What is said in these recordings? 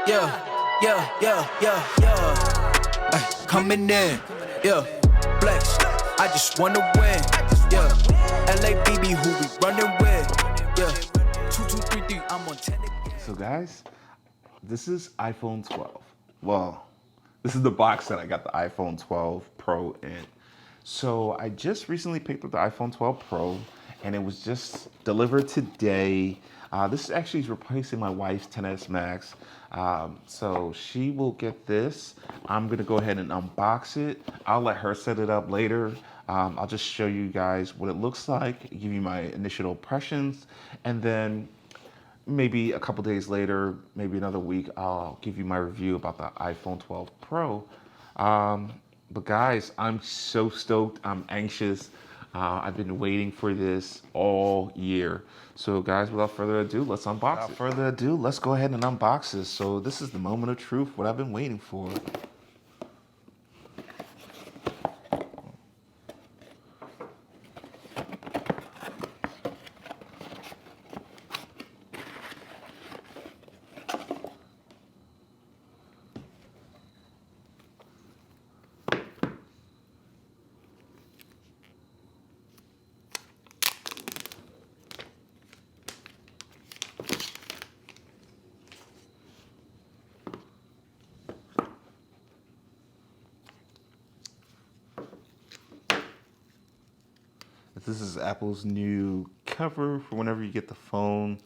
Ay, coming in, yeah. Flex, I just wanna win, yeah. LABB, who we running with, yeah. 2233, I'm on 10 again. So guys, this is iPhone 12. Well, this is the box that I got the iPhone 12 Pro in. So I just recently picked up the iPhone 12 Pro, and it was just delivered today. This actually is replacing my wife's 10s Max. So she will get this. I'm gonna go ahead and unbox it. I'll let her set it up later. I'll just show you guys what it looks like, give you my initial impressions, and then maybe a couple days later, maybe another week, I'll give you my review about the iPhone 12 Pro. But guys, I'm so stoked. I'm anxious. I've been waiting for this all year. So guys, without further ado, let's unbox it. Without further ado, let's go ahead and unbox this. So this is the moment of truth, what I've been waiting for. This is Apple's new cover for whenever you get the phone.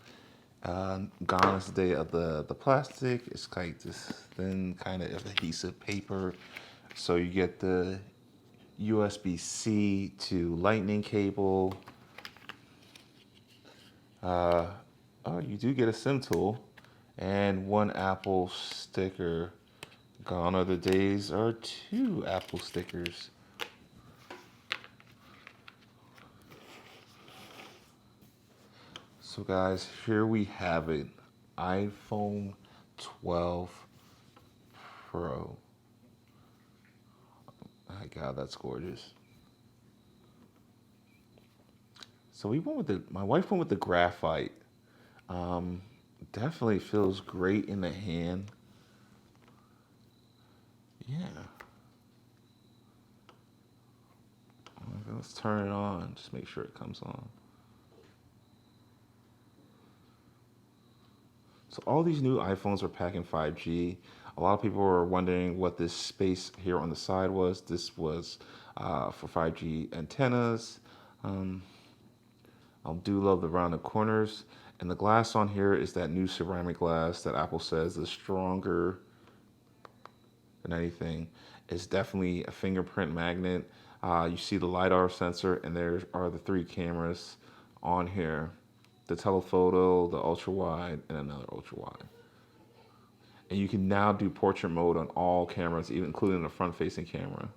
Gone is the day of the plastic. It's like this thin kind of adhesive paper. So you get the USB-C to lightning cable. Oh, you do get a SIM tool and one Apple sticker. Gone are the days are 2 Apple stickers. So guys, here we have it, iPhone 12 Pro. My God, that's gorgeous. So we went with my wife went with the graphite. Definitely feels great in the hand. Yeah. Let's turn it on, just make sure it comes on. So all these new iPhones are packing 5G. A lot of people were wondering what this space here on the side was. This was for 5G antennas. I do love the rounded corners. And the glass on here is that new ceramic glass that Apple says is stronger than anything. It's definitely a fingerprint magnet. You see the LiDAR sensor, and there are the 3 cameras on here. The telephoto, the ultra wide, and another ultra wide. And you can now do portrait mode on all cameras, even including the front facing camera.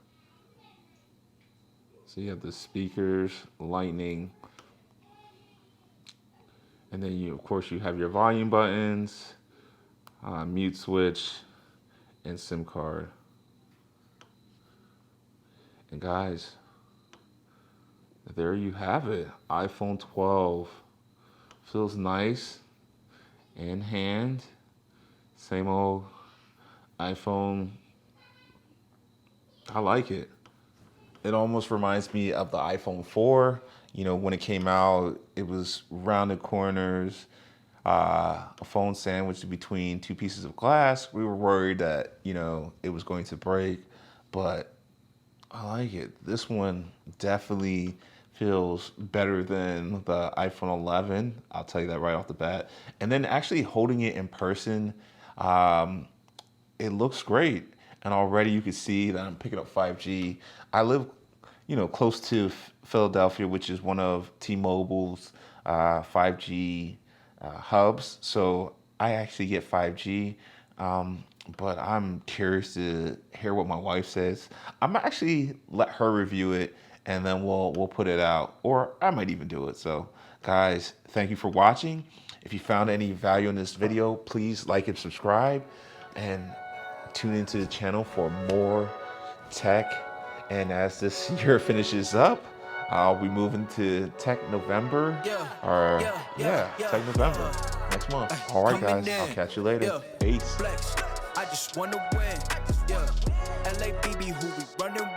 So you have the speakers, lightning, and then of course you have your volume buttons, mute switch, and SIM card. And guys, there you have it, iPhone 12. Feels nice in hand. Same old iPhone. I like it. It almost reminds me of the iPhone 4. You know, when it came out, it was rounded corners, a phone sandwiched between 2 pieces of glass. We were worried that, you know, it was going to break, but I like it. This one definitely feels better than the iPhone 11. I'll tell you that right off the bat. And then actually holding it in person, it looks great. And already you can see that I'm picking up 5G. I live, you know, close to Philadelphia, which is one of T-Mobile's 5G hubs. So I actually get 5G. But I'm curious to hear what my wife says. I'm actually let her review it, and then we'll put it out, or I might even do it. So guys, thank you for watching. If you found any value in this video, please like and subscribe, and tune into the channel for more tech. And as this year finishes up, I'll be moving to Tech November, Tech November. next month. All right, guys. I'll catch you later. Peace. Flex. I just wanna win. Yeah. LA BB, who we running with?